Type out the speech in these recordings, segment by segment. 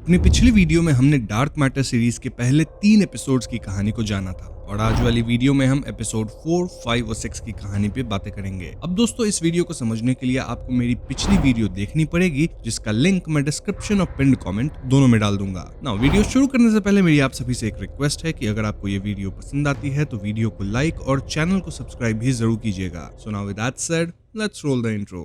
अपनी पिछली वीडियो में हमने डार्क मैटर सीरीज के पहले 3 एपिसोड्स की कहानी को जाना था और आज वाली वीडियो में हम एपिसोड 4, 5 और 6 की कहानी पे बातें करेंगे। अब दोस्तों इस वीडियो को समझने के लिए आपको मेरी पिछली वीडियो देखनी पड़ेगी, जिसका लिंक मैं डिस्क्रिप्शन और पिन्ड कमेंट दोनों में डाल दूंगा। नाउ वीडियो शुरू करने से पहले मेरी आप सभी से एक रिक्वेस्ट है कि अगर आपको ये वीडियो पसंद आती है तो वीडियो को लाइक और चैनल को सब्सक्राइब भी जरूर कीजिएगा। So now with that said, let's roll the intro.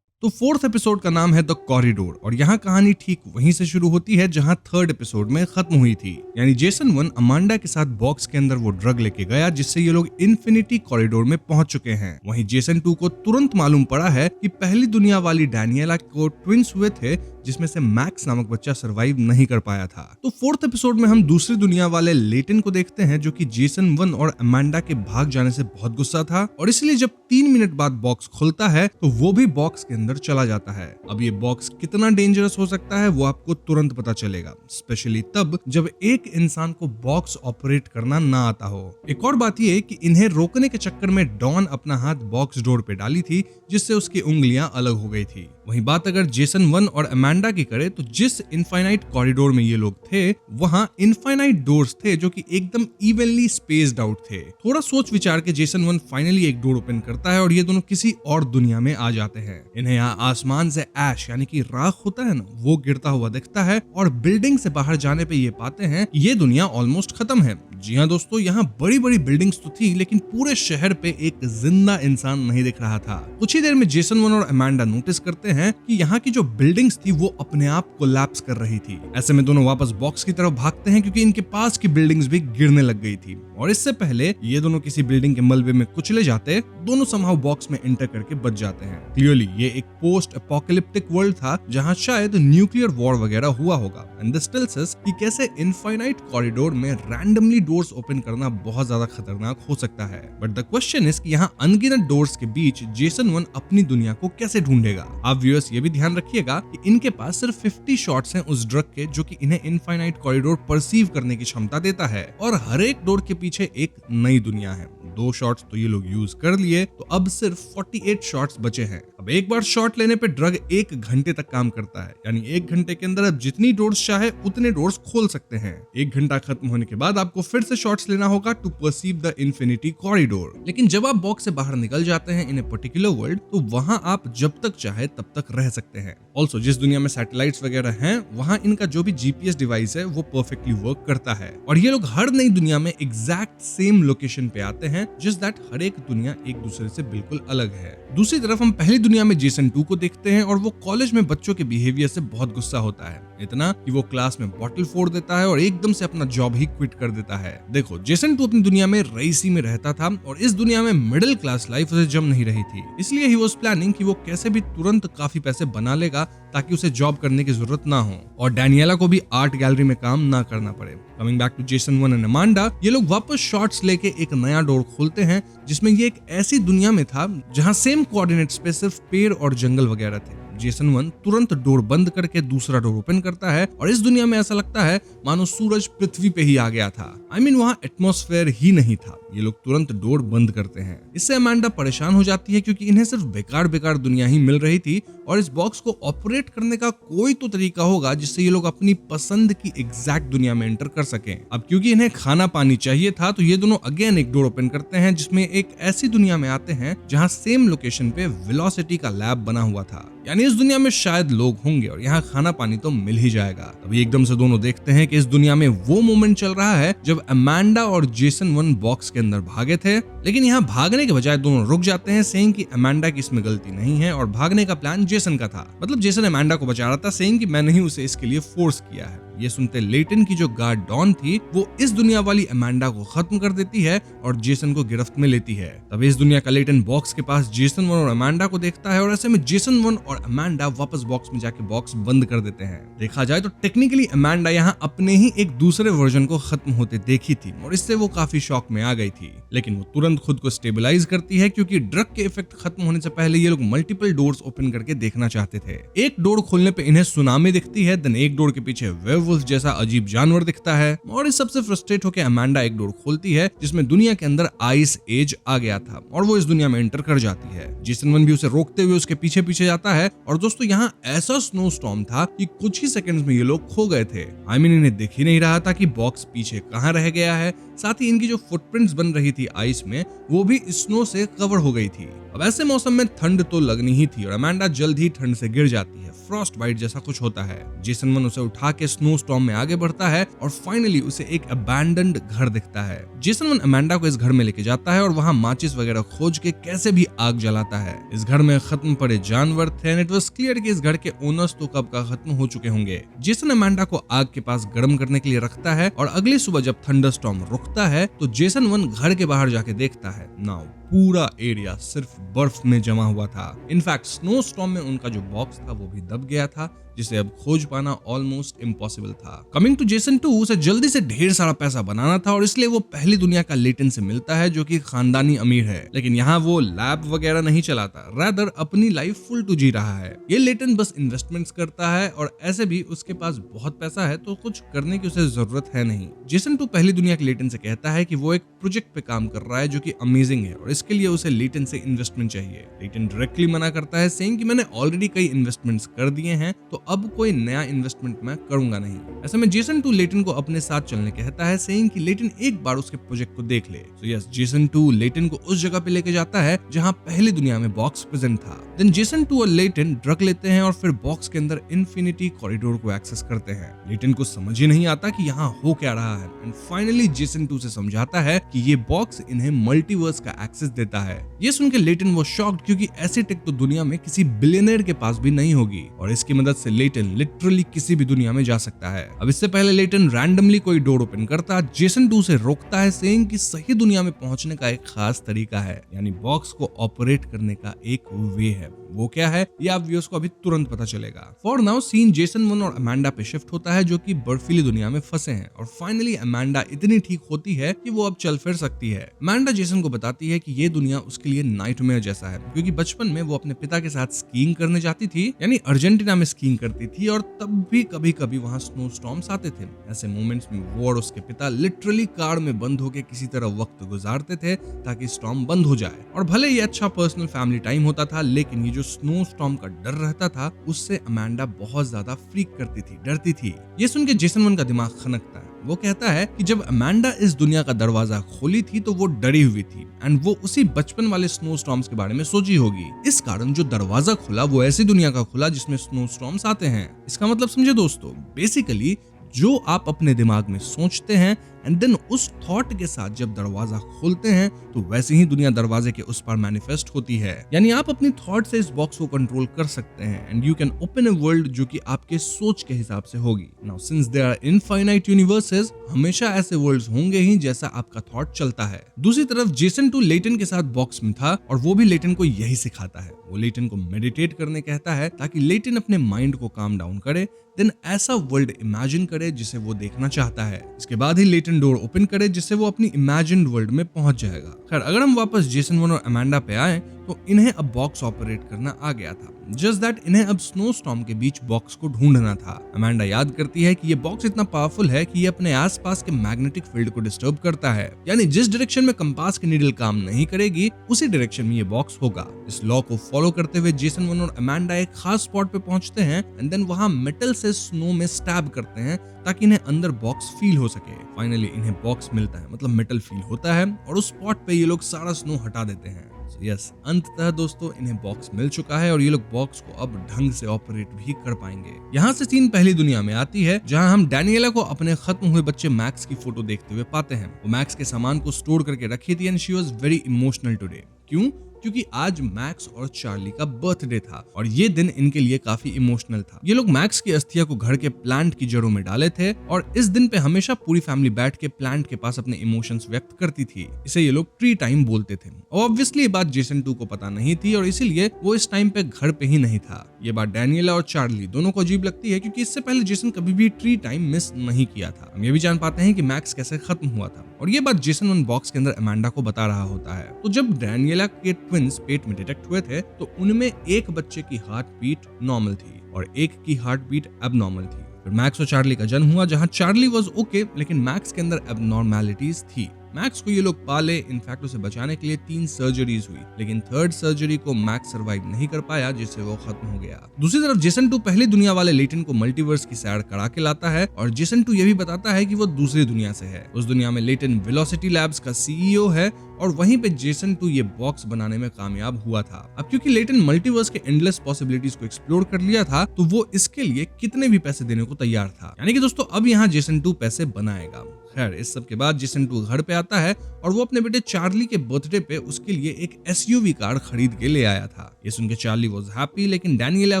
तो 4th एपिसोड का नाम है द कॉरिडोर और यहाँ कहानी ठीक वहीं से शुरू होती है जहाँ 3rd एपिसोड में खत्म हुई थी। यानी जेसन 1 अमांडा के साथ बॉक्स के अंदर वो ड्रग लेके गया जिससे ये लोग इन्फिनिटी कॉरिडोर में पहुंच चुके हैं। वहीं जेसन 2 को तुरंत मालूम पड़ा है कि पहली दुनिया वाली डैनियला को ट्विंस हुए थे जिसमें से मैक्स नामक बच्चा सरवाइव नहीं कर पाया था। तो 4th एपिसोड में हम दूसरी दुनिया वाले लेटिन को देखते हैं जो कि जेसन 1 और अमांडा के भाग जाने से बहुत गुस्सा था और इसलिए जब 3 मिनट बाद बॉक्स खुलता है तो वो भी बॉक्स के अंदर चला जाता है। अब ये बॉक्स कितना डेंजरस हो सकता है वो आपको तुरंत पता चलेगा, स्पेशली तब जब एक इंसान को बॉक्स ऑपरेट करना ना आता हो। एक और बात ये कि इन्हें रोकने के चक्कर में डॉन अपना हाथ बॉक्स डोर पे डाली थी जिससे उसकी उंगलियां अलग हो गई थी। वहीं बात अगर जेसन 1 और अमांडा की करे तो जिस इनफाइनाइट कॉरिडोर में ये लोग थे वहां इनफाइनाइट डोर्स थे जो कि एकदम इवनली स्पेस्ड आउट थे। थोड़ा सोच विचार के जेसन 1 फाइनली एक डोर ओपन करता है और ये दोनों किसी और दुनिया में आ जाते हैं। इन्हें यहाँ आसमान से ऐश यानी कि राख होता है ना, वो गिरता हुआ दिखता है और बिल्डिंग से बाहर जाने पे ये पाते हैं कि ये दुनिया ऑलमोस्ट खत्म है। जी हाँ दोस्तों, यहाँ बड़ी बड़ी बिल्डिंग्स तो थी लेकिन पूरे शहर पे एक जिंदा इंसान नहीं दिख रहा था। कुछ ही देर में जेसन 1 और अमांडा नोटिस करते हैं कि यहाँ की जो बिल्डिंग्स थी वो अपने आप कोलैप्स कर रही थी। ऐसे में दोनों वापस बॉक्स की तरफ भागते हैं क्योंकि इनके पास की बिल्डिंग्स भी गिरने लग गई थी और इससे पहले ये दोनों किसी बिल्डिंग के मलबे में कुचले जाते, दोनों समहाउ बॉक्स में एंटर करके बच जाते हैं। क्लियरली ये एक पोस्ट एपोकैलिप्टिक वर्ल्ड था जहाँ शायद न्यूक्लियर वॉर वगैरह हुआ होगा एंड दिस टेल्स अस कि कैसे इनफाइनाइट कॉरिडोर में रैंडमली डोर्स ओपन करना बहुत ज्यादा खतरनाक हो सकता है। बट द क्वेश्चन इज कि यहाँ अनगिनत डोर्स के बीच जेसन 1 अपनी दुनिया को कैसे ढूंढेगा। आप व्यूअर्स ये भी ध्यान रखिएगा कि इनके पास सिर्फ 50 शॉट्स हैं उस ड्रग के जो कि इन्हें इनफाइनाइट कॉरिडोर परसीव करने की क्षमता देता है और हर एक डोर के पीछे एक नई दुनिया है। 2 शॉट्स तो ये लोग यूज कर लिए तो अब सिर्फ 48 शॉट्स बचे हैं। अब एक बार शॉट लेने पे ड्रग 1 घंटे तक काम करता है, यानी 1 घंटे के अंदर आप जितनी डोर्स चाहे उतने डोर्स खोल सकते हैं। 1 घंटा खत्म होने के बाद आपको फिर से शॉट्स लेना होगा to perceive the infinity corridor. लेकिन जब आप बॉक्स से बाहर निकल जाते हैं इन ए पर्टिकुलर वर्ल्ड तो वहां आप जब तक चाहे तब तक रह सकते हैं। ऑल्सो जिस दुनिया में सैटेलाइट्स वगैरह हैं वहां इनका जो भी जीपीएस डिवाइस है वो परफेक्टली वर्क करता है और ये लोग हर नई दुनिया में एग्जैक्ट सेम लोकेशन पे आते हैं, जस्ट दैट हर एक दुनिया एक दूसरे से बिल्कुल अलग है। दूसरी तरफ हम पहली दुनिया में जेसन 2 को देखते हैं और वो कॉलेज में बच्चों के बिहेवियर से बहुत गुस्सा होता है, इतना कि वो क्लास में बॉटल फोड़ देता है और एकदम से अपना जॉब ही क्विट कर देता है। देखो जेसन 2 अपनी दुनिया में रईसी में रहता था और इस दुनिया में मिडिल क्लास लाइफ उसे जम नहीं रही थी, इसलिए ही वाज प्लानिंग कि वो कैसे भी तुरंत काफी पैसे बना लेगा ताकि उसे जॉब करने की जरूरत ना हो और डैनियला को भी आर्ट गैलरी में काम ना करना पड़े। Coming back to Jason 1 and Amanda, ये लोग वापस शॉट्स लेके एक नया डोर खोलते हैं जिसमें ये एक ऐसी दुनिया में था जहां सेम कोऑर्डिनेट्स पे सिर्फ पेड़ और जंगल वगैरह थे। जेसन 1 तुरंत डोर बंद करके दूसरा डोर ओपन करता है और इस दुनिया में ऐसा लगता है मानो सूरज पृथ्वी पे ही आ गया था। वहां एटमॉस्फेयर ही नहीं था। ये लोग तुरंत डोर बंद करते हैं। इससे अमांडा परेशान हो जाती है क्योंकि इन्हें सिर्फ बेकार दुनिया ही मिल रही थी और इस बॉक्स को ऑपरेट करने का कोई तो तरीका होगा जिससे ये लोग अपनी पसंद की एग्जैक्ट दुनिया में एंटर कर सकें। अब क्योंकि इन्हें खाना पानी चाहिए था तो ये दोनों अगेन एक डोर ओपन करते हैं जिसमें एक ऐसी दुनिया में आते हैं जहां सेम लोकेशन पे वेलोसिटी का लैब बना हुआ था, यानी इस दुनिया में शायद लोग होंगे और यहाँ खाना पानी तो मिल ही जाएगा। तभी एकदम से दोनों देखते हैं कि इस दुनिया में वो मोमेंट चल रहा है जब अमांडा और जेसन 1 बॉक्स के अंदर भागे थे, लेकिन यहाँ भागने के बजाय दोनों रुक जाते हैं सेइंग कि अमांडा की इसमें गलती नहीं है और भागने का प्लान जेसन का था। मतलब जेसन अमांडा को बचा रहा था सेइंग कि मैंने ही उसे इसके लिए फोर्स किया है। ये सुनते लेटिन की जो गार्ड डॉन थी वो इस दुनिया वाली अमांडा को खत्म कर देती है और जेसन को गिरफ्त में लेती है। तब इस दुनिया का लेटिन बॉक्स के पास जेसन 1 और अमांडा को देखता है और ऐसे में जेसन 1 और और अमांडा वापस बॉक्स में जाके बॉक्स बंद कर देते हैं। देखा जाए तो टेक्निकली अमांडा यहाँ अपने ही एक दूसरे वर्जन को खत्म होते देखी थी और इससे वो काफी शॉक में आ गई थी, लेकिन वो तुरंत खुद को स्टेबलाइज करती है क्योंकि ड्रग के इफेक्ट खत्म होने से पहले ये लोग मल्टीपल डोर्स ओपन करके देखना चाहते थे। एक डोर खोलने पे इन्हें सुनामी दिखती है, देन एक डोर के पीछे वेयरवुल्फ जैसा अजीब जानवर दिखता है और इस सबसे फ्रस्ट्रेट होकर अमांडा एक डोर खोलती है जिसमें दुनिया के अंदर आइस एज आ गया था और वो इस दुनिया में एंटर कर जाती है। जेसन वन भी उसे रोकते हुए उसके पीछे पीछे जाता है और दोस्तों यहाँ ऐसा स्नो स्टॉर्म था कि कुछ ही सेकंड्स में ये लोग खो गए थे। इन्हें दिख ही नहीं रहा था कि बॉक्स पीछे कहाँ रह गया है। साथ ही इनकी जो फुटप्रिंट्स बन रही थी आइस में वो भी स्नो से कवर हो गई थी। अब ऐसे मौसम में ठंड तो लगनी ही थी और अमांडा जल्द ही ठंड से गिर जाती है। फ्रॉस्ट बाइट जैसा कुछ होता है। जेसन वन उसे उठा के स्नो स्टॉर्म में आगे बढ़ता है और फाइनली उसे एक अबैंडन्ड घर दिखता है। जेसन वन अमांडा को इस घर में लेके जाता है और वहाँ माचिस वगैरह खोज के कैसे भी आग जलाता है। इस घर में खत्म पड़े जानवर थे एंड इट वाज क्लियर कि इस घर के ओनर्स तो कब का खत्म हो चुके होंगे। जेसन अमांडा को आग के पास गर्म करने के लिए रखता है और अगली सुबह जब थंडरस्टॉर्म रुकता है तो जेसन वन घर के बाहर जाके देखता है, नाउ पूरा एरिया सिर्फ बर्फ में जमा हुआ था। इनफैक्ट स्नो स्टॉर्म में उनका जो बॉक्स था वो भी दब गया था जिसे अब खोज पाना ऑलमोस्ट इम्पॉसिबल था। कमिंग टू जेसन 2, उसे जल्दी से ढेर सारा पैसा बनाना था और इसलिए वो पहली दुनिया का लेटन से मिलता है जो कि खानदानी अमीर है, लेकिन यहाँ वो लैब वगैरह नहीं चलाता, रादर अपनी लाइफ फुल टू जी रहा है। ये लेटन बस इन्वेस्टमेंट्स करता है और ऐसे भी उसके पास बहुत पैसा है तो कुछ करने की उसे जरूरत है नहीं। जेसन 2 पहली दुनिया के लेटन से कहता है कि वो एक प्रोजेक्ट पे काम कर रहा है जो कि अमेजिंग है और इसके लिए उसे लेटन से इन्वेस्टमेंट चाहिए। लेटन डायरेक्टली मना करता है, सेइंग कि मैंने ऑलरेडी कई इन्वेस्टमेंट्स कर दिए हैं तो अब कोई नया इन्वेस्टमेंट मैं करूंगा नहीं। ऐसे में जेसन 2 लेटन को अपने साथ चलने कहता है, सेइंग कि लेटन एक बार उसके प्रोजेक्ट को देख ले। सो यस, जेसन 2 लेटन को उस जगह पे लेके जाता है जहां पहली दुनिया में बॉक्स प्रेजेंट था। देन जेसन 2 और लेटन ड्रग लेते हैं और फिर बॉक्स के अंदर इन्फिनिटी कॉरिडोर को एक्सेस करते हैं। लेटन को समझ ही नहीं आता कि यहाँ हो क्या रहा है एंड फाइनली जेसन 2 से समझाता है कि ये बॉक्स इन्हें मल्टीवर्स का एक्सेस देता है। ये सुन के लेटन वो शॉक्ड क्योंकि ऐसी टेक तो दुनिया में किसी बिलियनर के पास भी नहीं होगी और इसकी मदद से लेटन लिटरली किसी भी दुनिया में जा सकता है। अब इससे पहले लेटन रैंडमली कोई डोर ओपन करता, जेसन 2 से रोकता है, सेइंग कि सही दुनिया में पहुंचने का एक खास तरीका है, यानी बॉक्स को ऑपरेट करने का एक वे है। वो क्या है ये आप व्यूअर्स को अभी तुरंत पता चलेगा। For now scene Jason one और अमांडा पे शिफ्ट होता है जो कि बर्फीली दुनिया में फंसे हैं और फाइनली अमांडा इतनी ठीक होती है कि वो अब चल फिर सकती है। अमांडा जेसन को बताती है कि ये दुनिया उसके लिए नाइटमेयर जैसा है क्योंकि बचपन में वो अपने पिता के साथ स्कीइंग करने जाती थी, यानी अर्जेंटीना में स्कीइंग करती थी और तब भी कभी कभी वहाँ स्नो स्टॉर्म्स आते थे। ऐसे मोमेंट्स में वो और उसके पिता लिटरली कार में बंद होकर किसी तरह वक्त गुजारते थे ताकि स्टॉर्म बंद हो जाए। और भले ये अच्छा पर्सनल फैमिली टाइम होता था, लेकिन ये जो स्नो स्टॉर्म का डर रहता था उससे अमांडा बहुत ज्यादा फ्रीक करती थी, डरती थी। ये सुन के जेसन वन का दिमाग खनकता है। वो कहता है कि जब अमांडा इस दुनिया का दरवाजा खोली थी तो वो डरी हुई थी एंड वो उसी बचपन वाले स्नो स्टॉर्म्स के बारे में सोची होगी। इस कारण जो दरवाजा खुला वो ऐसी दुनिया का खुला जिसमें स्नो स्टॉर्म्स आते हैं। इसका मतलब समझे दोस्तों, बेसिकली जो आप अपने दिमाग में सोचते हैं एंड देन उस थॉट के साथ जब दरवाजा खोलते हैं तो वैसे ही दुनिया दरवाजे के उस पार मैनिफेस्ट होती है। यानी आप अपनी थॉट से इस बॉक्स को कंट्रोल कर सकते हैं and you can open a world जो कि आपके सोच के हिसाब से होगी। Now since there are infinite universes, हमेशा ऐसे वर्ल्ड्स होंगे ही जैसा आपका थॉट चलता है। दूसरी तरफ जेसन 2 लेटन के साथ बॉक्स में था और वो भी लेटन को यही सिखाता है। वो लेटन को मेडिटेट करने कहता है ताकि लेटन अपने माइंड को काम डाउन करे, देन ऐसा वर्ल्ड इमेजिन करे जिसे वो देखना चाहता है। इसके बाद ही लेटन डोर ओपन करे जिससे वो अपनी इमेजिन्ड वर्ल्ड में पहुंच जाएगा। खैर, अगर हम वापस जेसन वन और अमांडा पे आए तो इन्हें अब बॉक्स ऑपरेट करना आ गया था। जस्ट दैट इन्हें अब स्नो स्टॉर्म के बीच बॉक्स को ढूंढना था। अमांडा याद करती है कि ये बॉक्स इतना पावरफुल है कि ये अपने आसपास के मैग्नेटिक फील्ड को डिस्टर्ब करता है, यानी जिस डायरेक्शन में कंपास की नीडल काम नहीं करेगी उसी डायरेक्शन में ये बॉक्स होगा। इस लॉ को फॉलो करते हुए जेसन वन और अमांडा एक खास स्पॉट पे पहुंचते हैं एंड देन वहां मेटल से स्नो में स्टैब करते हैं ताकि इन्हें अंदर बॉक्स फील हो सके। फाइनली इन्हें बॉक्स मिलता है, मतलब मेटल फील होता है और उस स्पॉट पे ये लोग सारा स्नो हटा देते हैं। यस, अंततः दोस्तों इन्हें बॉक्स मिल चुका है और ये लोग बॉक्स को अब ढंग से ऑपरेट भी कर पाएंगे। यहाँ से सीन पहली दुनिया में आती है जहाँ हम डैनियला को अपने खत्म हुए बच्चे मैक्स की फोटो देखते हुए पाते हैं। वो मैक्स के सामान को स्टोर करके रखी थी and she was very emotional today. क्यों? क्योंकि आज मैक्स और चार्ली का बर्थडे था और ये दिन इनके लिए काफी इमोशनल था। ये लोग मैक्स की अस्थियां को घर के प्लांट की जड़ों में डाले थे और इस दिन पे हमेशा पूरी फैमिली बैठ के प्लांट के पास अपने इमोशंस व्यक्त करती थी। इसे ये लोग ट्री टाइम बोलते थे। और ऑब्वियसली ये बात जेसन 2 को पता नहीं थी और इसीलिए वो इस टाइम पे घर पे ही नहीं था। ये बात डैनियला और चार्ली दोनों को अजीब लगती है क्योंकि इससे पहले जेसन कभी भी ट्री टाइम मिस नहीं किया था। हम ये भी जान पाते हैं कि मैक्स कैसे खत्म हुआ था और ये बात जेसन वन बॉक्स के अंदर अमांडा को बता रहा होता है। तो जब डैनियला के ट्विंस पेट में डिटेक्ट हुए थे तो उनमें एक बच्चे की हार्ट बीट नॉर्मल थी और एक की हार्ट बीट एबनॉर्मल थी। फिर मैक्स और चार्ली का जन्म हुआ जहां चार्ली वाज ओके लेकिन मैक्स के अंदर एबनॉर्मैलिटीज थी। मैक्स को ये लोग पाले, इनफैक्ट उसे बचाने के लिए 3 सर्जरीज हुई लेकिन थर्ड सर्जरी को मैक्स सर्वाइव नहीं कर पाया जिससे वो खत्म हो गया। दूसरी तरफ जेसन 2 पहली दुनिया वाले लेटन को मल्टीवर्स की सैर करा के लाता है और जेसन 2 ये भी बताता है कि वो दूसरी दुनिया से है। उस दुनिया में लेटन वेलोसिटी लैब्स का सीईओ है और वहीं पे जेसन 2 ये बॉक्स बनाने में कामयाब हुआ था। अब क्योंकि लेटन मल्टीवर्स के एंडलेस पॉसिबिलिटीज को एक्सप्लोर कर लिया था तो वो इसके लिए कितने भी पैसे देने को तैयार था। यानी कि दोस्तों अब यहाँ जेसन 2 पैसे बनाएगा। खैर इस सब के बाद जेसन 2 घर पे आता है और वो अपने बेटे चार्ली के बर्थडे पे उसके लिए एक एसयूवी कार खरीद के ले आया था। ये सुन के चार्ली वाज हैप्पी लेकिन डैनियला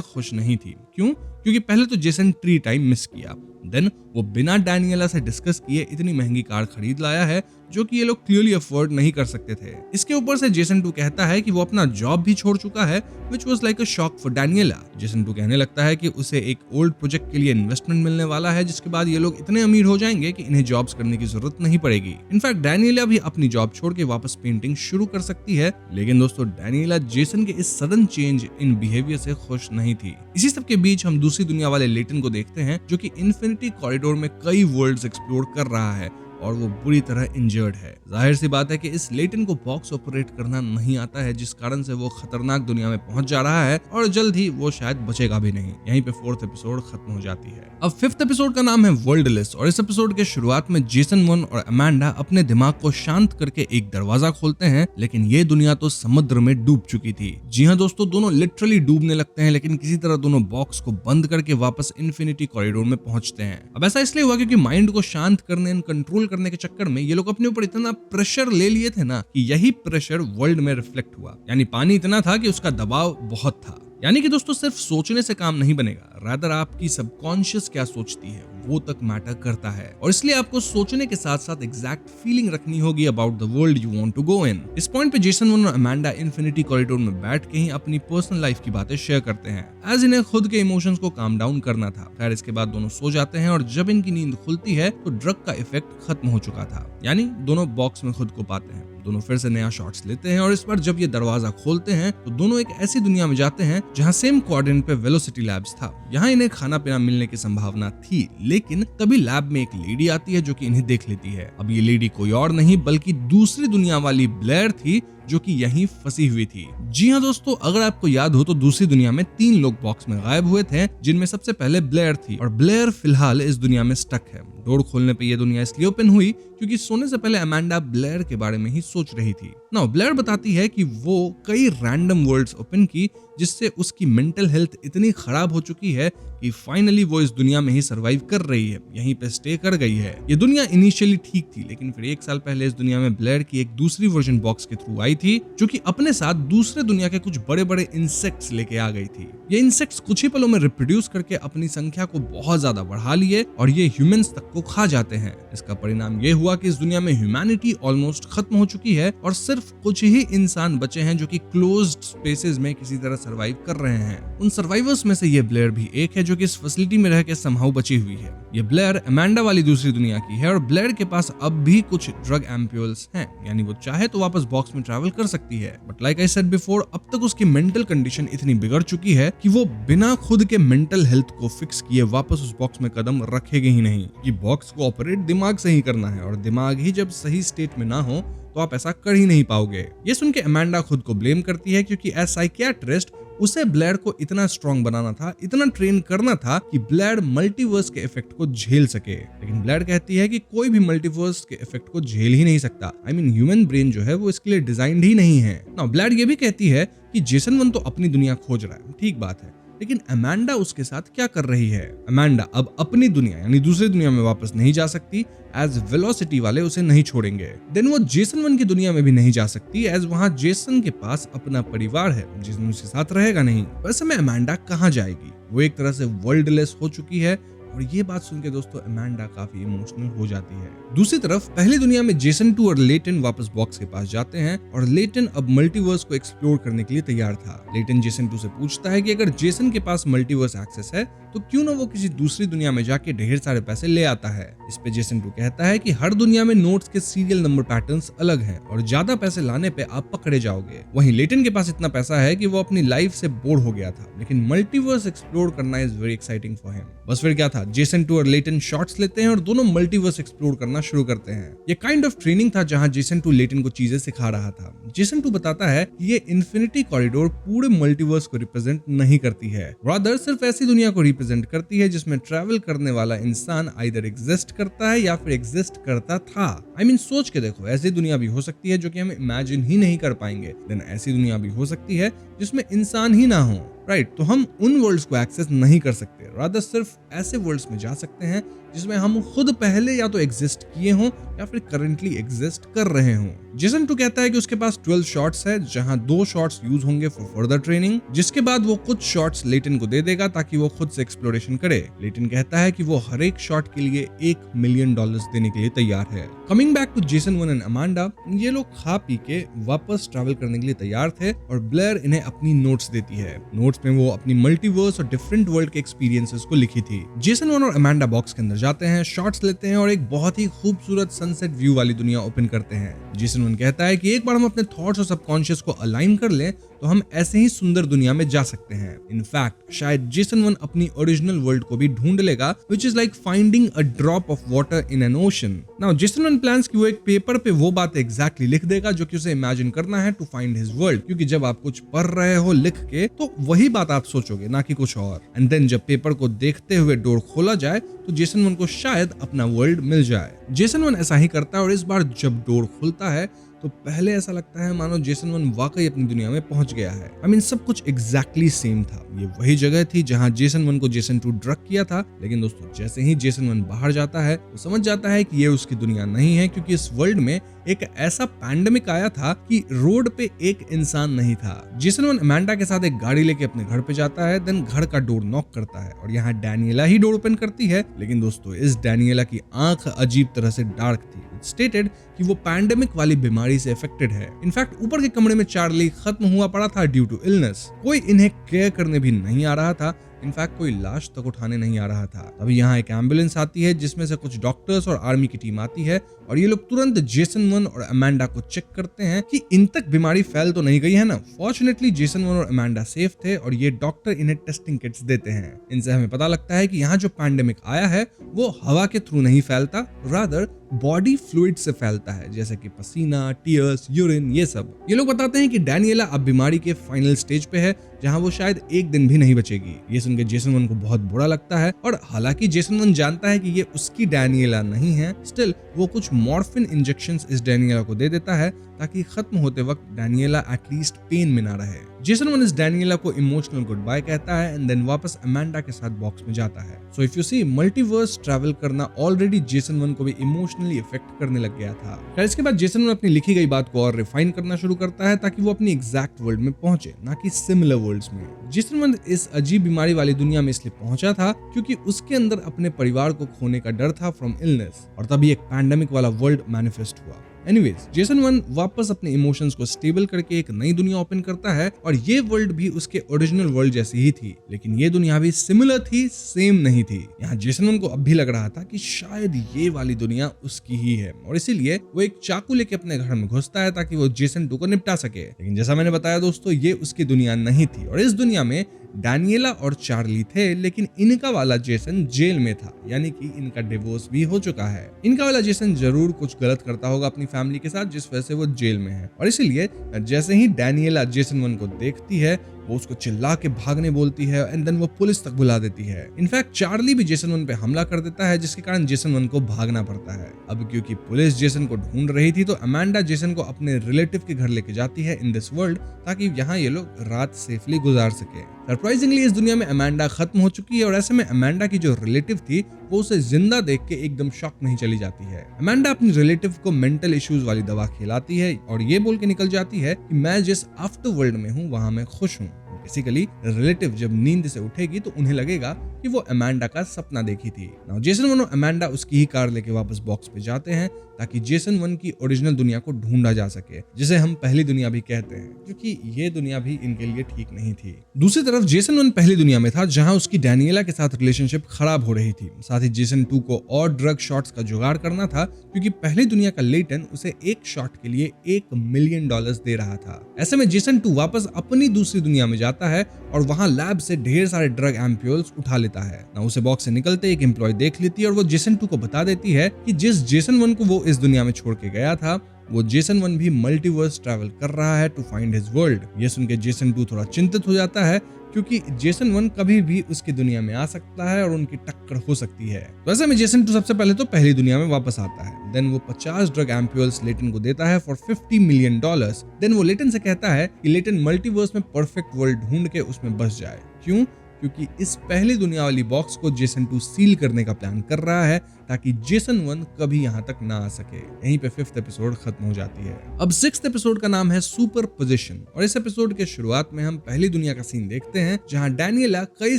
खुश नहीं थी। क्यों? क्योंकि पहले तो जेसन ट्री टाइम मिस किया, देन वो बिना डैनियला से डिस्कस किए इतनी महंगी कार खरीद लाया है जो कि ये लोग क्लियरली अफोर्ड नहीं कर सकते थे। इसके ऊपर से जेसन 2 कहता है कि वो अपना जॉब भी छोड़ चुका है which was like a shock for Daniela. Jason 2 कहने लगता है कि उसे एक ओल्ड प्रोजेक्ट के लिए इन्वेस्टमेंट मिलने वाला है जिसके बाद ये लोग इतने अमीर हो जाएंगे कि इन्हें जॉब्स करने की जरूरत नहीं पड़ेगी। इनफैक्ट डैनियला भी अपनी जॉब छोड़ के वापस पेंटिंग शुरू कर सकती है लेकिन दोस्तों डैनियला जेसन के इस सडन चेंज इन बिहेवियर से खुश नहीं थी। इसी सब के बीच हम दूसरी दुनिया वाले लेटन को देखते हैं जो कि इन्फिनिटी कॉरिडोर में कई वर्ल्ड्स एक्सप्लोर कर रहा है और वो बुरी तरह इंजर्ड है। जाहिर सी बात है कि इस लेटन को बॉक्स ऑपरेट करना नहीं आता है जिस कारण से वो खतरनाक दुनिया में पहुंच जा रहा है और जल्द ही वो शायद बचेगा भी नहीं। यहीं पे 4th एपिसोड खत्म हो जाती है। अब 5th एपिसोड का नाम है वर्ल्डलेस और इस एपिसोड के शुरुआत में जेसन 1 और अमांडा अपने दिमाग को शांत करके एक दरवाजा खोलते हैं लेकिन ये दुनिया तो समुद्र में डूब चुकी थी। जी हाँ दोस्तों, दोनों लिटरली डूबने लगते हैं लेकिन किसी तरह दोनों बॉक्स को बंद करके वापस इन्फिनिटी कॉरिडोर में पहुंचते हैं। अब ऐसा इसलिए हुआ क्योंकि माइंड को शांत करने एंड कंट्रोल करने के चक्कर में ये लोग अपने ऊपर इतना प्रेशर ले लिए थे ना कि यही प्रेशर वर्ल्ड में रिफ्लेक्ट हुआ। यानी पानी इतना था कि उसका दबाव बहुत था। यानी कि दोस्तों सिर्फ सोचने से काम नहीं बनेगा, रादर आपकी सबकॉन्शियस क्या सोचती है वो तक मैटर करता है और इसलिए आपको सोचने के साथ साथ एग्जैक्ट फीलिंग रखनी होगी about the world you want to go in. इस पॉइंट पे जेसन 1 और अमांडा इन्फिनिटी कॉरिडोर में बैठ के ही अपनी पर्सनल लाइफ की बातें शेयर करते हैं एज इन्हें खुद के इमोशंस को काम डाउन करना था। खैर इसके बाद दोनों सो जाते हैं और जब इनकी नींद खुलती है तो ड्रग का इफेक्ट खत्म हो चुका था। यानी दोनों बॉक्स में खुद को पाते हैं। दोनों फिर से नया शॉट्स लेते हैं और इस बार जब ये दरवाजा खोलते हैं तो दोनों एक ऐसी दुनिया में जाते हैं जहां सेम कोऑर्डिनेट पे वेलोसिटी लैब्स था। यहाँ इन्हें खाना पीना मिलने की संभावना थी लेकिन तभी लैब में एक लेडी आती है जो कि इन्हें देख लेती है। अब ये लेडी कोई और नहीं बल्कि दूसरी दुनिया वाली ब्लेयर थी जो कि यहीं फंसी हुई थी। जी हाँ दोस्तों, अगर आपको याद हो तो दूसरी दुनिया में 3 लोग बॉक्स में गायब हुए थे जिनमें सबसे पहले ब्लेयर थी और ब्लेयर फिलहाल इस दुनिया में स्टक है। डोर खोलने पे ये दुनिया इसलिए ओपन हुई क्योंकि सोने से पहले अमांडा ब्लेयर के बारे में ही सोच रही थी। नाउ ब्लेयर बताती है कि वो कई रैंडम वर्ल्ड्स ओपन की जिससे उसकी मेंटल हेल्थ इतनी खराब हो चुकी है कि फाइनली वो इस दुनिया में ही सरवाइव कर रही है, यहीं पे स्टे कर गई है। ये दुनिया इनिशियली ठीक थी लेकिन फिर 1 साल पहले इस दुनिया में ब्लेयर की एक दूसरी वर्जन बॉक्स के थ्रू आई थी जो कि अपने साथ दूसरे दुनिया के कुछ बड़े बड़े इंसेक्ट्स लेके आ गई थी। ये इंसेक्ट्स कुछ ही पलों में रिप्रोड्यूस करके अपनी संख्या को बहुत ज्यादा बढ़ा लिए और ये ह्यूमंस तक को खा जाते हैं। इसका परिणाम ये हुआ कि इस दुनिया में ह्यूमैनिटी ऑलमोस्ट खत्म हो चुकी है और सिर्फ कुछ ही इंसान बचे हैं जो कि क्लोज्ड स्पेसेस में किसी तरह सरवाइव कर रहे हैं। उन सर्वाइवर्स में से ये ब्लेयर भी एक है जो कि इस फैसिलिटी में रह के समहाउ बची हुई है। ये ब्लेयर अमांडा वाली दूसरी दुनिया की है और ब्लेयर के पास अब भी कुछ ड्रग एम्प्यूल्स हैं, यानी वो चाहे तो वापस बॉक्स में ट्रैवल कर सकती है। But like I said before, अब तक उसकी मेंटल कंडीशन इतनी बिगड़ चुकी है कि वो बिना खुद के मेंटल हेल्थ को फिक्स किए वापस उस बॉक्स में कदम रखेगी ही नहीं। कि बॉक्स को ऑपरेट दिमाग से ही करना है और दिमाग ही जब सही स्टेट में ना हो तो आप ऐसा कर ही नहीं पाओगे। ये सुन के अमांडा खुद को ब्लेम करती है क्योंकि एज साइकियाट्रिस्ट उसे ब्लेयर को इतना स्ट्रॉन्ग बनाना था, इतना ट्रेन करना था कि ब्लेयर मल्टीवर्स के इफेक्ट को झेल सके। लेकिन ब्लेयर कहती है कि कोई भी मल्टीवर्स के इफेक्ट को झेल ही नहीं सकता। आई मीन ह्यूमन ब्रेन जो है वो इसके लिए डिजाइंड ही नहीं है। नाउ ब्लेयर ये भी कहती है कि जेसन 1 तो अपनी दुनिया खोज रहा है, ठीक बात है, लेकिन अमांडा उसके साथ क्या कर रही है? अमांडा अब अपनी दुनिया यानी दूसरी दुनिया में वापस नहीं जा सकती एज वेलोसिटी वाले उसे नहीं छोड़ेंगे। देन वो जेसन 1 की दुनिया में भी नहीं जा सकती एज वहां जेसन के पास अपना परिवार है जिसमें उसके साथ रहेगा नहीं। वैसे में अमांडा कहाँ जाएगी? वो एक तरह से वर्ल्डलेस हो चुकी है और ये बात सुन के दोस्तों अमांडा काफी इमोशनल हो जाती है। दूसरी तरफ पहली दुनिया में जेसन 2 और लेटन वापस बॉक्स के पास जाते हैं और लेटन अब मल्टीवर्स को एक्सप्लोर करने के लिए तैयार था। लेटन जेसन 2 से पूछता है कि अगर जेसन के पास मल्टीवर्स एक्सेस है तो क्यों ना वो किसी दूसरी दुनिया में जाके ढेर सारे पैसे ले आता है। इस पे जेसन 2 कहता है कि हर दुनिया में नोट्स के सीरियल नंबर पैटर्न्स अलग हैं और ज्यादा पैसे लाने पे आप पकड़े जाओगे। वहीं लेटन के पास इतना पैसा है कि वो अपनी लाइफ से बोर हो गया था, लेकिन मल्टीवर्स एक्सप्लोर करना is very exciting for him. बस फिर क्या था, जेसन 2 और लेटन शॉट्स लेते हैं और दोनों मल्टीवर्स एक्सप्लोर करना शुरू करते हैं। ये काइंड ऑफ ट्रेनिंग था जहां जेसन 2 लेटन को चीजें सिखा रहा था। जेसन 2 बताता है कि ये इन्फिनिटी कॉरिडोर पूरे मल्टीवर्स को रिप्रेजेंट नहीं करती है, रादर सिर्फ ऐसी दुनिया को रिप्रेजेंट करती है जिसमें ट्रैवल करने वाला इंसान आइदर एग्जिस्ट करता है या फिर एग्जिस्ट करता था। I mean, सोच के देखो, ऐसी दुनिया भी हो सकती है जो कि हम इमेजिन ही नहीं कर पाएंगे। देन ऐसी दुनिया भी हो सकती है जिसमें इंसान ही ना हो, राइट? तो हम उन वर्ल्ड्स को एक्सेस नहीं कर सकते, रादर सिर्फ ऐसे वर्ल्ड्स में जा सकते हैं जिसमें हम खुद पहले या तो एग्जिस्ट किए हों या फिर करंटली एग्जिस्ट कर रहे हों। जेसन 2 कहता है कि उसके पास 12 शॉट्स है, जहां 2 शॉट्स यूज होंगे फॉर फर्दर ट्रेनिंग, जिसके बाद वो कुछ शॉट्स लेटन को दे देगा ताकि वो खुद से एक्सप्लोरेशन करे। लेटन कहता है कि वो हर एक शॉट के लिए $1 मिलियन देने के लिए तैयार है। Coming back to Jason 1 and Amanda, ये लोग खा पी के वापस ट्रैवल करने के लिए तैयार थे और ब्लेयर इन्हें अपनी नोट्स देती है। नोट्स में वो अपनी मल्टीवर्स और डिफरेंट वर्ल्ड के एक्सपीरियंसेस को लिखी थी। जेसन 1 और अमांडा बॉक्स के अंदर जाते हैं, शॉट्स लेते हैं और एक बहुत ही खूबसूरत सनसेट व्यू वाली दुनिया ओपन करते हैं। जेसन 1 कहता है कि एक बार हम अपने थॉट्स और सबकॉन्शियस को अलाइन कर लें तो हम ऐसे ही सुंदर दुनिया में जा सकते हैं। इनफैक्ट शायद जेसन 1 अपनी ओरिजिनल वर्ल्ड को भी ढूंढ लेगा, which is like finding a drop of water in an ocean. Now Jason 1 plans कि वो एक पेपर पे वो बात एग्जैक्टली लिख देगा जो कि उसे इमेजिन करना है टू फाइंड हिज वर्ल्ड, क्योंकि जब आप कुछ पढ़ रहे हो लिख के तो वही बात आप सोचोगे, ना कि कुछ और। एंड देन जब पेपर को देखते हुए डोर खोला जाए तो जेसन 1 को शायद अपना वर्ल्ड मिल जाए। जेसन 1 ऐसा ही करता है और इस बार जब डोर खुलता है तो पहले ऐसा लगता है मानो जेसन 1 वाकई अपनी दुनिया में पहुंच गया है। I mean, सब कुछ एग्जैक्टली सेम था। ये वही जगह थी जहां जेसन 1 को जेसन 2 ड्रग किया था। लेकिन दोस्तों जैसे ही जेसन 1 बाहर जाता है तो समझ जाता है कि ये उसकी दुनिया नहीं है, क्योंकि इस वर्ल्ड में एक ऐसा पैंडेमिक आया था कि रोड पे एक इंसान नहीं था। जेसन 1 अमांडा के साथ एक गाड़ी लेके अपने घर पे जाता है, देन घर का डोर नॉक करता है और यहाँ डैनियला ही डोर ओपन करती है। लेकिन दोस्तों इस डैनियला की आंख अजीब तरह से डार्क थी। स्टेटेड कि वो पैंडेमिक वाली बीमारी से अफेक्टेड है। इनफैक्ट ऊपर के कमरे में चार्ली खत्म हुआ पड़ा था ड्यू टू इलनेस। कोई इन्हें केयर करने भी नहीं आ रहा था, इनफैक्ट कोई लाश तक उठाने नहीं आ रहा था। तभी यहाँ एक एम्बुलेंस आती है जिसमें से कुछ डॉक्टर्स और आर्मी की टीम आती है और ये लोग तुरंत जेसन 1 और अमांडा को चेक करते हैं कि इन तक बीमारी फैल तो नहीं गई है ना। फॉर्चुनेटली जेसन 1 और अमांडा सेफ थे और ये डॉक्टर इन्हें टेस्टिंग किट्स देते हैं। इनसे हमें पता लगता है कि यहाँ जो पैंडेमिक आया है वो हवा के थ्रू नहीं फैलता, रादर बॉडी फ्लूइड से फैलता है, जैसे कि पसीना, टीयर्स, यूरिन, ये सब। ये लोग बताते हैं कि डैनियला अब बीमारी के फाइनल स्टेज पे है जहां वो शायद एक दिन भी नहीं बचेगी। ये सुनकर जेसन 1 को बहुत बुरा लगता है और हालांकि जेसन 1 जानता है कि ये उसकी डैनियला नहीं है, स्टिल वो कुछ मॉर्फिन इंजेक्शंस इस डैनियला को दे देता है ताकि खत्म होते वक्त डैनियला एटलीस्ट पेन में ना रहे। जेसन 1 इस डैनियला को इमोशनल गुड बाय कहता है एंड देन वापस अमांडा के साथ बॉक्स में जाता है। So if you see, multiverse travel करना ऑलरेडी जेसन 1 को भी इमोशनली इफेक्ट करने लग गया था। खैर इसके बाद जेसन 1 अपनी लिखी गई बात को और रिफाइन करना शुरू करता है ताकि वो अपनी एग्जैक्ट वर्ल्ड में पहुंचे, ना कि सिमिलर वर्ल्ड्स में। जेसन 1 इस अजीब बीमारी वाली दुनिया में इसलिए पहुंचा था क्योंकि उसके अंदर अपने परिवार को खोने का डर था फ्रॉम इलनेस, और तभी एक पैंडेमिक वाला वर्ल्ड मैनिफेस्ट हुआ। एनीवेज, जेसन 1 वापस अपने इमोशंस को स्टेबल करके एक नई दुनिया ओपन करता है और ये वर्ल्ड भी उसके ओरिजिनल वर्ल्ड जैसी ही थी, लेकिन ये दुनिया भी सिमिलर थी, सेम नहीं थी। यहाँ जेसन 1 को अब भी लग रहा था कि शायद ये वाली दुनिया उसकी ही है और इसीलिए वो एक चाकू लेके अपने घर में घुसता है ताकि वो जेसन 2 को निपटा सके। लेकिन जैसा मैंने बताया दोस्तों, ये उसकी दुनिया नहीं थी और इस दुनिया में डैनियला और चार्ली थे, लेकिन इनका वाला जेसन जेल में था, यानी कि इनका डिवोर्स भी हो चुका है। इनका वाला जेसन जरूर कुछ गलत करता होगा अपनी फैमिली के साथ, जिस वजह से वो जेल में है। और इसीलिए जैसे ही डैनियला जेसन 1 को देखती है वो उसको चिल्ला के भागने बोलती है एंड देन वो पुलिस तक बुला देती है। इनफैक्ट चार्ली भी जेसन 1 पे हमला कर देता है, जिसके कारण जेसन 1 को भागना पड़ता है। अब क्योंकि पुलिस जेसन को ढूंढ रही थी तो अमांडा जेसन को अपने रिलेटिव के घर लेके जाती है इन दिस वर्ल्ड, ताकि यहाँ ये लोग रात सेफली गुजार सके। सरप्राइजिंगली इस दुनिया में अमांडा खत्म हो चुकी है और ऐसे में अमांडा की जो रिलेटिव थी वो उसे जिंदा देख के एकदम शॉक नहीं चली जाती है। अमांडा अपनी रिलेटिव को मेंटल इश्यूज वाली दवा खिलाती है और ये बोल के निकल जाती है कि मैं जिस आफ्टर वर्ल्ड में हूँ वहां मैं खुश हूँ। बेसिकली रिलेटिव जब नींद से उठेगी तो उन्हें लगेगा कि वो अमांडा का सपना देखी थी। नाउ जेसन वन और अमांडा उसकी ही कार लेके वापस बॉक्स पे जाते हैं ताकि जेसन वन की ओरिजिनल दुनिया को ढूंढा जा सके, जिसे हम पहली दुनिया भी कहते हैं, क्योंकि ये दुनिया भी इनके लिए ठीक नहीं थी। दूसरी तरफ जेसन वन पहली दुनिया में था जहां उसकी डैनियला के साथ रिलेशनशिप खराब हो रही थी। साथ ही जेसन 2 को और ड्रग शॉट्स का जुगाड़ करना था, क्योंकि पहली दुनिया का लेटन उसे एक शॉट के लिए $1 मिलियन दे रहा था। ऐसे में जेसन 2 वापस अपनी दूसरी दुनिया में जाता है और वहां लैब से ढेर सारे ड्रग एम्प्यूल्स उठा लेता है। ना उसे बॉक्स से निकलते एक एम्प्लॉय देख लेती है और वो जेसन 2 को बता देती है कि जिस जेसन 1 को वो इस दुनिया में छोड़ के गया था, वो जेसन 1 भी मल्टीवर्स ट्रैवल कर रहा है टू फाइंड हिज वर्ल्ड। ये सुन के जेसन 2 थोड़ा चिंतित हो जाता है, क्योंकि जेसन 1 कभी भी उसकी दुनिया में आ सकता है और उनकी टक्कर हो सकती है। तो ऐसे में जेसन 2 सबसे पहले तो पहली दुनिया में वापस आता है। देन वो 50 ड्रग एम्प्यूल्स लेटन को देता है फॉर $50 मिलियन। देन वो लेटन से कहता है कि लेटन मल्टीवर्स में परफेक्ट वर्ल्ड ढूंढ के उसमें बस जाए। क्यों? क्योंकि इस पहली दुनिया वाली बॉक्स को जेसन 2 सील करने का प्लान कर रहा है ताकि जेसन 1 कभी यहाँ तक ना आ सके। यहीं पे 5th एपिसोड खत्म हो जाती है। अब 6th एपिसोड का नाम है सुपर पोजीशन और इस एपिसोड के शुरुआत में हम पहली दुनिया का सीन देखते हैं जहाँ डैनियला कई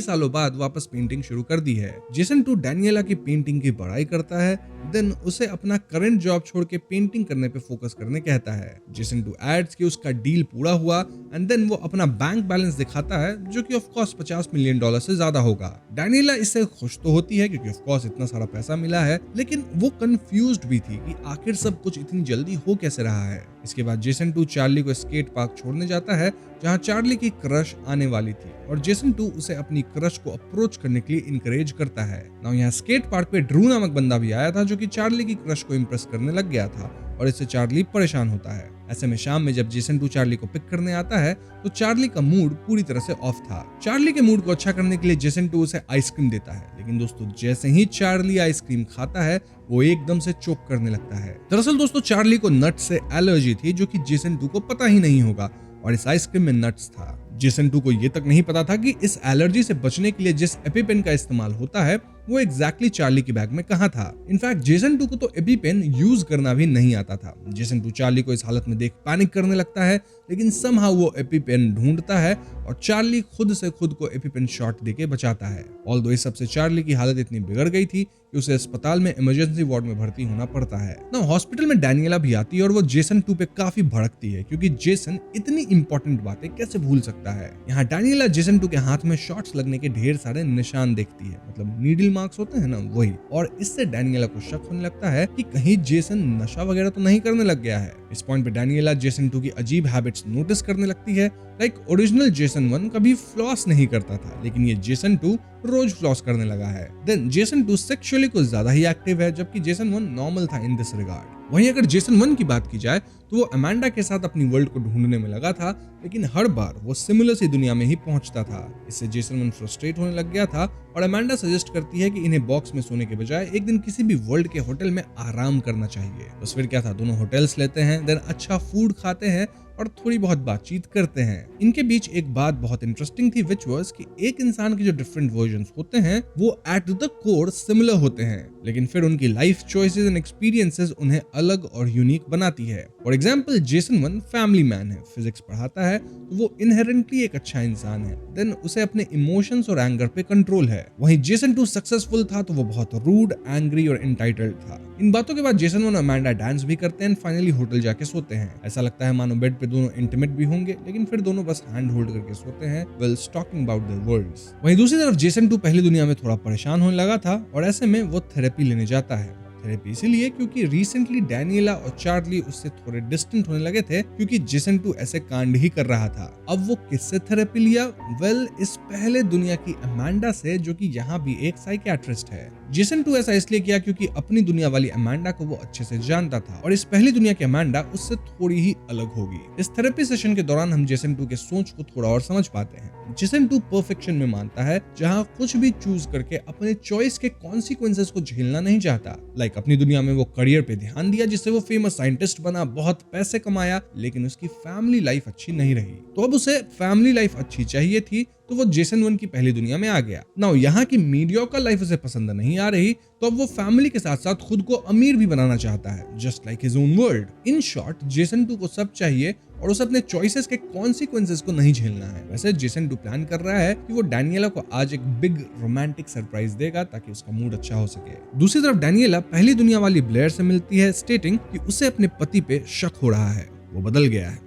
सालों बाद वापस पेंटिंग शुरू कर दी है। जेसन 2 डैनियला की पेंटिंग की बड़ाई करता है, देन उसे अपना करंट जॉब छोड़ के पेंटिंग करने पे फोकस करने कहता है। जेसन 2 एड्स कि उसका डील पूरा हुआ एंड देन वो अपना बैंक बैलेंस दिखाता है, जो कि ऑफ कोर्स $50 मिलियन से ज्यादा होगा। डैनियला इससे खुश तो होती है क्योंकि ऑफ कोर्स इतना सारा पैसा मिला है, लेकिन वो कंफ्यूज्ड भी थी कि आखिर सब कुछ इतनी जल्दी हो कैसे रहा है। इसके बाद जेसन 2 चार्ली को स्केट पार्क छोड़ने जाता है जहां चार्ली की क्रश आने वाली थी और जेसन 2 उसे अपनी क्रश को अप्रोच करने के लिए इनकरेज करता है। नाउ यहाँ स्केट पार्क पे ड्रू नामक बंदा भी आया था जो कि चार्ली की क्रश को इम्प्रेस करने लग गया था और इससे चार्ली परेशान होता है। ऐसे में शाम में जब जेसन 2 चार्ली को पिक करने आता है तो चार्ली का मूड पूरी तरह से ऑफ था। चार्ली के मूड को अच्छा करने के लिए जेसन 2 उसे आइसक्रीम देता है, लेकिन दोस्तों जैसे ही चार्ली आइसक्रीम खाता है वो एकदम से चोक करने लगता है। दरअसल दोस्तों चार्ली को नट से एलर्जी थी जो कि जेसन 2 को पता ही नहीं होगा और इस आइसक्रीम में नट्स था। जेसन 2 को ये तक नहीं पता था कि इस एलर्जी से बचने के लिए जिस एपिपेन का इस्तेमाल होता है वो एग्जैक्टली चार्ली के बैग में कहाँ था। इनफैक्ट जेसन 2 को तो एपिपेन यूज करना भी नहीं आता था। जेसन 2 चार्ली को इस हालत में देख पैनिक करने लगता है, लेकिन समहाउ वो एपिपेन ढूंढता है और चार्ली खुद से खुद को एपिपेन शॉट देके बचाता है। ऑल्दो इस सबसे चार्ली की हालत इतनी बिगड़ गई थी कि उसे अस्पताल में इमरजेंसी वार्ड में भर्ती होना पड़ता है। ना हॉस्पिटल में डैनियला भी आती है और वो जेसन 2 पे काफी भड़कती है क्योंकि जेसन इतनी इंपॉर्टेंट बातें कैसे भूल सकता है। यहाँ डैनियला जेसन 2 के हाथ में शॉट्स लगने के ढेर सारे निशान देखती है, मतलब नीडल मार्क्स होते हैं ना वही, और इससे डैनियला को शक होने लगता है कि कहीं जेसन नशा वगैरह तो नहीं करने लग गया है। इस पॉइंट पे डैनियला जेसन 2 की अजीब हैबिट्स नोटिस करने लगती है। लाइक ओरिजिनल जेसन 1 कभी फ्लॉस नहीं करता था, लेकिन ये जेसन 2 रोज फ्लॉस करने लगा है। देन जेसन 2 सेक्सुअली कुछ ज्यादा ही एक्टिव है, जबकि जेसन 1 नॉर्मल था इन दिस रिगार्ड। वहीं अगर जेसन 1 की बात की जाए तो वो अमांडा के साथ अपनी वर्ल्ड को ढूंढने में लगा था, लेकिन हर बार वो सिमिलर सी दुनिया में ही पहुंचता था। इससे जेसन 1 फ्रस्ट्रेट होने लग गया था और अमांडा सजेस्ट करती है कि इन्हें बॉक्स में सोने के बजाय एक दिन किसी भी वर्ल्ड के होटल में आराम करना चाहिए। बस फिर क्या था, दोनों होटल्स लेते हैं, देन अच्छा फूड खाते हैं और थोड़ी बहुत बातचीत करते हैं। इनके बीच एक बात बहुत इंटरेस्टिंग थी, विच वाज कि एक इंसान के जो डिफरेंट वर्जन्स होते हैं वो एट द कोर सिमिलर होते हैं, लेकिन फिर उनकी लाइफ चॉइसेस एंड एक्सपीरियंसेस उन्हें अलग और यूनिक बनाती है। For example Jason 1 family man है, फिजिक्स पढ़ाता है, तो वो इनहेरेंटली एक अच्छा इंसान है। देन उसे अपने इमोशंस और एंगर पे कंट्रोल है। वहीं जेसन 2 सक्सेसफुल था तो वो बहुत रूड, एंग्री और इंटाइटल्ड था। इन बातों के बाद जेसन 1 और अमांडा डांस भी करते हैं, फाइनली होटल जाके सोते हैं। ऐसा लगता है मानो बेड पे दोनों इंटीमेट भी होंगे, लेकिन फिर दोनों बस हैंड होल्ड करके सोते हैं while talking about their worlds। वहीं दूसरी तरफ जेसन 2 पहली दुनिया में थोड़ा परेशान होने लगा था और ऐसे में वो थेरेपी लेने जाता है। थेरेपी इसीलिए क्योंकि रिसेंटली डैनियला और चार्ली उससे थोड़े डिस्टेंट होने लगे थे क्योंकि जेसन 2 ऐसे कांड ही कर रहा था। अब वो किससे थेरेपी लिया? वेल, इस पहले दुनिया की अमांडा से, जो कि यहाँ भी एक साइकियाट्रिस्ट है। जेसन 2 ऐसा इसलिए किया क्योंकि अपनी दुनिया वाली अमांडा को वो अच्छे से जानता था और इस पहली दुनिया की अमांडा उससे थोड़ी ही अलग होगी। इस थेरेपी सेशन के दौरान हम जेसन 2 के सोच को थोड़ा और समझ पाते हैं। जेसन 2 परफेक्शन में मानता है, जहाँ कुछ भी चूज करके अपने चॉइस के कॉन्सिक्वेंसेस को झेलना नहीं चाहता। लाइक अपनी दुनिया में वो करियर पे ध्यान दिया जिससे वो फेमस साइंटिस्ट बना, बहुत पैसे कमाया, लेकिन उसकी फैमिली लाइफ अच्छी नहीं रही। तो अब उसे फैमिली लाइफ अच्छी चाहिए थी, तो वो जेसन 1 की पहली दुनिया में आ गया। नाउ यहाँ की मीडियोकर लाइफ उसे पसंद नहीं आ रही, तो अब वो फैमिली के साथ साथ खुद को अमीर भी बनाना चाहता है, just like his own world. In short, Jason 2 को सब चाहिए और उसे अपने चॉइसेस के कॉन्सिक्वेंसेस को नहीं झेलना है। वैसे जेसन 2 प्लान कर रहा है कि वो डैनियला को आज एक बिग रोमांटिक सरप्राइज देगा ताकि उसका मूड अच्छा हो सके। दूसरी तरफ डैनियला पहली दुनिया वाली ब्लेयर से मिलती है, स्टेटिंग कि उसे अपने पति पे शक हो रहा है। वो बदल गया है,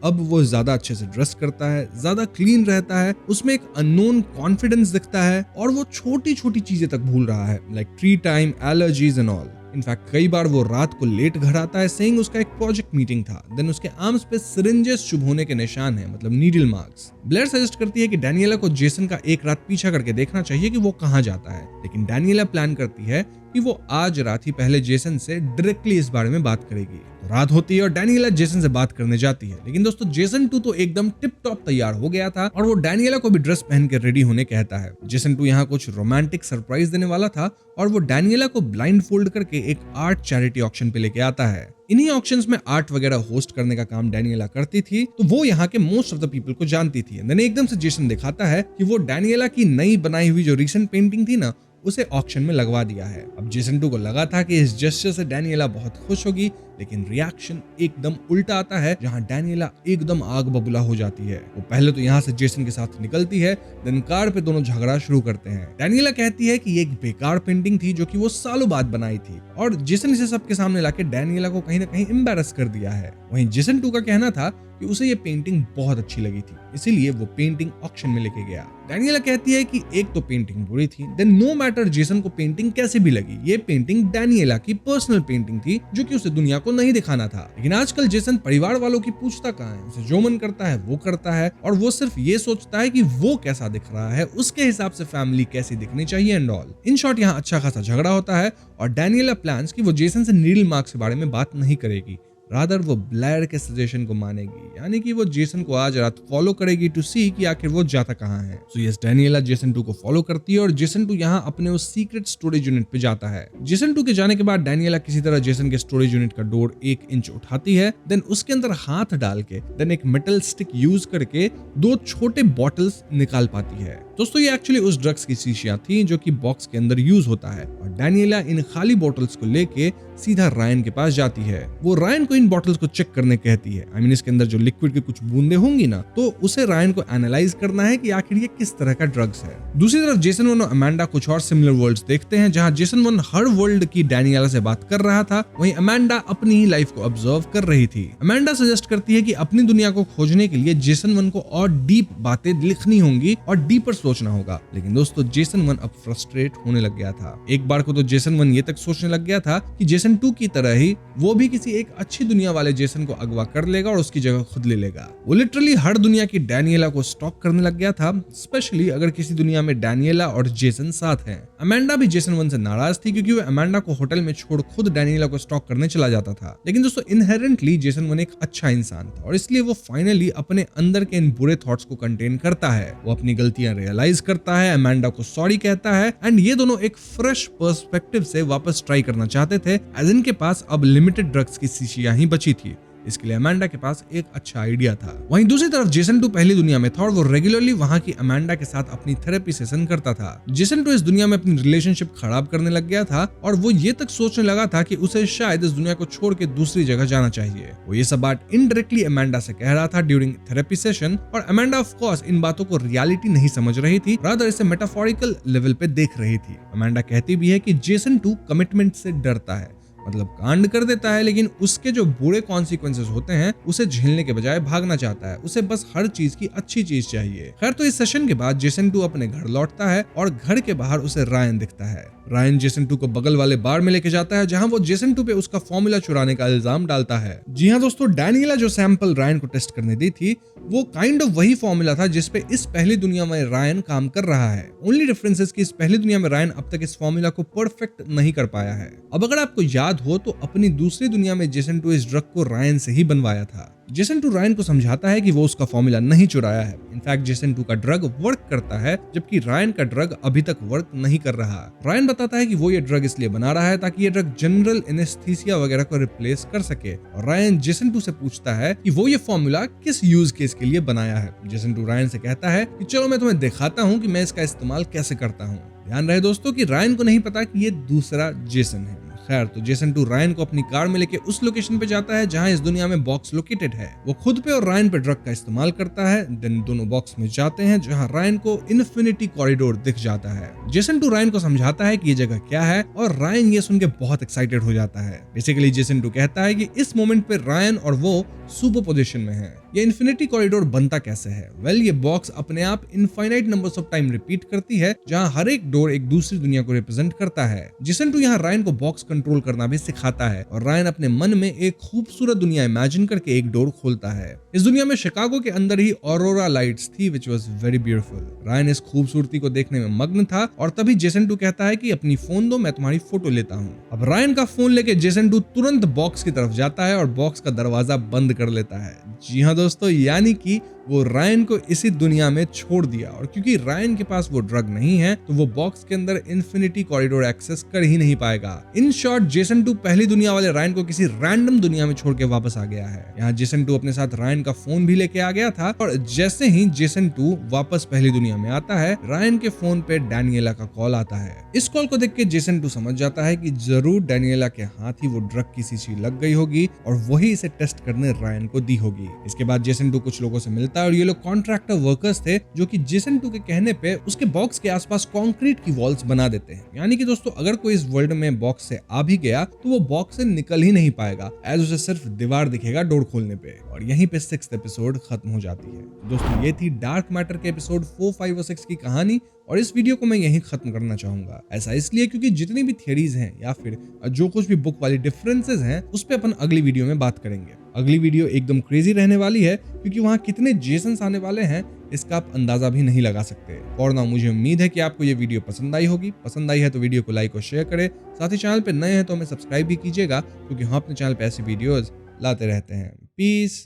अब वो ज्यादा अच्छे से ड्रेस करता है, ज्यादा क्लीन रहता है, उसमें एक अननोन कॉन्फिडेंस दिखता है और वो छोटी छोटी चीजें तक भूल रहा है, like tree time, allergies and all. In fact कई बार वो रात को लेट घर आता है, सेइंग उसका एक प्रोजेक्ट मीटिंग था। देन उसके आर्म्स पे सिरिंजेस चुभ होने के निशान है, मतलब नीडल मार्क्स। ब्लेयर सजेस्ट करती है कि डैनियला को जेसन का एक रात पीछा करके देखना चाहिए कि वो कहाँ जाता है, लेकिन डैनियला प्लान करती है कि वो आज रात ही पहले जेसन से डायरेक्टली इस बारे में बात करेगी। तो रात होती है और डैनियला जेसन से बात करने जाती है, लेकिन दोस्तों जेसन 2 तो एकदम टिप टॉप तैयार हो गया था और वो डैनियला को भी ड्रेस पहन के रेडी होने कहता है। जेसन 2 यहाँ कुछ रोमांटिक सरप्राइज देने वाला था और वो डैनियला को ब्लाइंड फोल्ड करके एक आर्ट चैरिटी ऑक्शन पे लेके आता है। इन्हीं ऑक्शंस में आर्ट वगैरह होस्ट करने का काम डैनियला करती थी, तो वो यहाँ के मोस्ट ऑफ द पीपल को जानती थी। एकदम से जेसन दिखाता है कि वो डैनियला की नई बनाई हुई जो रीसेंट पेंटिंग थी ना, उसे ऑक्शन में लगवा दिया है। अब जेसन 2 को लगा था कि इस जेस्चर से डैनियला बहुत खुश होगी, लेकिन रिएक्शन एकदम उल्टा आता है, जहां डैनियला एकदम आग बबूला हो जाती है। वो पहले तो यहाँ से जेसन के साथ निकलती है, देन कार पे दोनों झगड़ा शुरू करते हैं। डैनियला कहती है कि ये एक बेकार पेंटिंग थी जो कि वो सालों बाद बनाई थी, और जेसन इसे सबके सामने लाके डैनियला को कहीं ना कहीं एम्बैरस कर दिया है। वहीं जेसन 2 का कहना था कि उसे ये पेंटिंग बहुत अच्छी लगी थी, इसीलिए वो पेंटिंग ऑक्शन में लेके गया। डैनियला कहती है कि एक तो पेंटिंग बुरी थी, देन नो मैटर जेसन को पेंटिंग कैसे भी लगी, ये पेंटिंग डैनियला की पर्सनल पेंटिंग थी जो कि उसे दुनिया को नहीं दिखाना था। लेकिन आजकल जेसन परिवार वालों की पूछता कहाँ है, उसे जो मन करता है वो करता है, और वो सिर्फ ये सोचता है कि वो कैसा दिख रहा है, उसके हिसाब से फैमिली कैसी दिखनी चाहिए एंड ऑल। इन शॉर्ट यहाँ अच्छा खासा झगड़ा होता है और डैनियला प्लान्स कि वो जेसन से नीडल मार्क्स के बारे में बात नहीं करेगी, रादर वो ब्लेयर के सजेशन को मानेगी, यानी कि वो जेसन को आज रात फॉलो करेगी टू सी कि आखिर वो जाता कहाँ है। सो यस, डैनियला जेसन 2 को फॉलो करती है और जेसन 2 यहाँ अपने उस सीक्रेट स्टोरेज यूनिट पे जाता है। जेसन 2 के जाने के बाद डैनियला किसी तरह जेसन के स्टोरेज यूनिट का डोर 1 इंच उठाती है, देन उसके अंदर हाथ डाल के देन एक मेटल स्टिक यूज करके 2 छोटे बॉटल्स निकाल पाती है। दोस्तों ये एक्चुअली उस ड्रग्स की शीशियां थी जो कि बॉक्स के अंदर यूज होता है, और डैनियला इन खाली बॉटल्स को लेके सीधा रायन के पास जाती है। वो रायन को इन बॉटल्स को चेक करने कहती है। आई मीन इसके अंदर जो लिक्विड की कुछ बूंदे होंगी ना, तो उसे रायन को एनालाइज करना है कि आखिर ये किस तरह का ड्रग्स है। दूसरी तरफ जेसन 1 और अमांडा कुछ और सिमिलर वर्ल्ड्स देखते हैं, जहां जेसन 1 हर वर्ल्ड की डैनियला से बात कर रहा था, वहीं अमांडा अपनी ही लाइफ को ऑब्जर्व कर रही थी। अमांडा सजेस्ट करती है कि अपनी दुनिया को खोजने के लिए जेसन 1 को और डीप बातें लिखनी होंगी और डीपर सोचना होगा। लेकिन दोस्तों जेसन 1 अब फ्रस्ट्रेट होने लग गया था। एक बार को तो जेसन 1 ये तक सोचने लग गया था कि जेसन 2 की तरह ही वो भी किसी एक अच्छी दुनिया वाले जेसन को अगवा कर लेगा और उसकी जगह खुद ले लेगा। वो लिटरली हर दुनिया की डैनियला को स्टॉक करने लग गया था, स्पेशली अगर किसी दुनिया में डैनियला और जेसन साथ हैं। अमांडा भी जेसन 1 से नाराज थी क्योंकि वो अमांडा को होटल में छोड़ खुद डैनियला को स्टॉक करने चला जाता था। लेकिन दोस्तों इनहेरेंटली जेसन 1 एक अच्छा इंसान था और इसलिए वो फाइनली अपने अंदर के इन बुरे थॉट्स को कंटेन करता है। वो अपनी गलतियां रियलाइज करता है, अमांडा को सॉरी कहता है, एंड ये दोनों एक फ्रेश पर्सपेक्टिव से वापस ट्राई करना चाहते थे, एज इनके पास अब लिमिटेड ड्रग्स की शीशियां ही बची थी। इसके लिए अमांडा के पास एक अच्छा आइडिया था। वहीं दूसरी तरफ जेसन 2 पहली दुनिया में था और वो रेगुलरली वहां की अमांडा के साथ अपनी थेरेपी सेशन करता था। जेसन 2 इस दुनिया में अपनी रिलेशनशिप खराब करने लग गया था और वो ये तक सोचने लगा था कि उसे शायद इस दुनिया को छोड़ के दूसरी जगह जाना चाहिए। वो ये सब बात इनडायरेक्टली अमांडा से कह रहा था ड्यूरिंग थेरेपी सेशन, और अमांडा ऑफ कोर्स इन बातों को रियलिटी नहीं समझ रही थी, रादर इसे मेटाफोरिकल लेवल पे देख रही थी। अमांडा कहती भी है कि जेसन 2 कमिटमेंट से डरता है, मतलब कांड कर देता है, लेकिन उसके जो बुरे कॉन्सिक्वेंसेस होते हैं उसे झेलने के बजाय भागना चाहता है। उसे बस हर चीज की अच्छी चीज चाहिए। खैर तो इस सेशन के बाद जेसन 2 अपने घर लौटता है और घर के बाहर उसे रायन दिखता है। रायन जेसन 2 को बगल वाले बार में लेके जाता है, जहां वो जेसन 2 पे उसका फॉर्मूला चुराने का इल्जाम डालता है। जी हाँ दोस्तों, डैनियला जो सैंपल रायन को टेस्ट करने दी थी वो काइंड ऑफ वही फॉर्मूला था जिसपे इस पहली दुनिया में रायन काम कर रहा है। ओनली डिफरेंस इज कि इस पहली दुनिया में रायन अब तक इस फॉर्मूला को परफेक्ट नहीं कर पाया है। अब अगर आपको याद हो तो अपनी दूसरी दुनिया में जेसन 2 इस ड्रग को रायन से ही बनवाया था। जेसन 2 रायन को समझाता है कि वो उसका फॉर्मूला नहीं चुराया है। इनफैक्ट जेसन 2 का ड्रग वर्क करता है, जबकि रायन का ड्रग अभी तक वर्क नहीं कर रहा। रायन बताता है कि वो ये ड्रग इसलिए बना रहा है ताकि ये ड्रग जनरल एनेस्थीसिया वगैरह को रिप्लेस कर सके, और रायन जेसन 2 से पूछता है कि वो ये फॉर्मूला किस यूज केस के लिए बनाया है। जेसन 2 रायन से कहता है कि चलो मैं तुम्हें दिखाता हूँ कि मैं इसका इस्तेमाल कैसे करता हूँ। ध्यान रहे दोस्तों कि रायन को नहीं पता कि ये दूसरा जेसन है। खैर तो जेसन 2 रायन को अपनी कार में लेके उस लोकेशन पे जाता है जहां इस दुनिया में बॉक्स लोकेटेड है। वो खुद पे और रायन पे ड्रग का इस्तेमाल करता है। देन दोनों बॉक्स में जाते हैं जहां रायन को इन्फिनिटी कॉरिडोर दिख जाता है। जेसन 2 रायन को समझाता है कि ये जगह क्या है और रायन ये सुन के बहुत एक्साइटेड हो जाता है। बेसिकली जेसन 2 कहता है कि इस मोमेंट पे रायन और वो सुपर पोजीशन में है। ये इन्फिनिटी कॉरिडोर बनता कैसे है? वेल, ये बॉक्स अपने आप infinite numbers of time repeat करती है जहां हर एक डोर एक दूसरी दुनिया को रिप्रेजेंट करता है। जेसन 2 यहाँ रायन को बॉक्स कंट्रोल करना भी सिखाता है और रायन अपने मन में एक खूबसूरत दुनिया इमेजिन करके एक डोर खोलता है। इस दुनिया में शिकागो के अंदर ही ऑरोरा लाइट्स थी which was very beautiful. Ryan इस खूबसूरती को देखने में मग्न था और तभी जेसन 2 कहता है कि अपनी फोन दो, मैं तुम्हारी फोटो लेता हूँ। अब रायन का फोन लेके जेसन 2 तुरंत बॉक्स की तरफ जाता है और बॉक्स का दरवाजा बंद कर लेता है। जी हाँ दोस्तों, यानी कि वो रायन को इसी दुनिया में छोड़ दिया और क्योंकि रायन के पास वो ड्रग नहीं है तो वो बॉक्स के अंदर इन्फिनिटी कॉरिडोर एक्सेस कर ही नहीं पाएगा। इन शॉर्ट जेसन 2 पहली दुनिया वाले रायन को किसी रैंडम दुनिया में छोड़ के वापस आ गया है। यहाँ जेसन 2 अपने साथ रायन का फोन भी लेके आ गया था और जैसे ही जेसन 2 वापस पहली दुनिया में आता है, रायन के फोन पे डैनियला का कॉल आता है। इस कॉल को देख के जेसन 2 समझ जाता है कि जरूर डैनियला के हाथ ही वो ड्रग की शीशी लग गई होगी और वही इसे टेस्ट करने रायन को दी होगी। इसके बाद जेसन 2 कुछ लोगों से मिलता है और ये लोग कॉन्ट्रैक्टर वर्कर्स थे जो कि जेसन 2 के कहने पे उसके बॉक्स के आसपास कंक्रीट की वॉल्स बना देते हैं। यानी कि दोस्तों, अगर कोई इस वर्ल्ड में बॉक्स से आ भी गया तो वो बॉक्स से निकल ही नहीं पाएगा, एज उसे सिर्फ दीवार दिखेगा डोर खोलने पे। और यहीं पे 6th एपिसोड खत्म हो जाती है। दोस्तों, ये थी डार्क मैटर के एपिसोड 4, 5 और 6 की कहानी और इस वीडियो को मैं यहीं खत्म करना चाहूंगा। ऐसा इसलिए क्योंकि जितनी भी थियरीज हैं या फिर जो कुछ भी बुक वाली डिफरेंसेस हैं उस पे अपन अगली वीडियो में बात करेंगे। अगली वीडियो एकदम क्रेजी रहने वाली है क्योंकि वहां कितने जेसन्स आने वाले हैं इसका आप अंदाजा भी नहीं लगा सकते। और ना मुझे उम्मीद है कि आपको ये वीडियो पसंद आई होगी। पसंद आई है तो वीडियो को लाइक और शेयर करें। साथ ही चैनल पे नए हैं तो हमें सब्सक्राइब भी कीजिएगा क्योंकि हम अपने चैनल पे ऐसी वीडियोस लाते रहते हैं। पीस।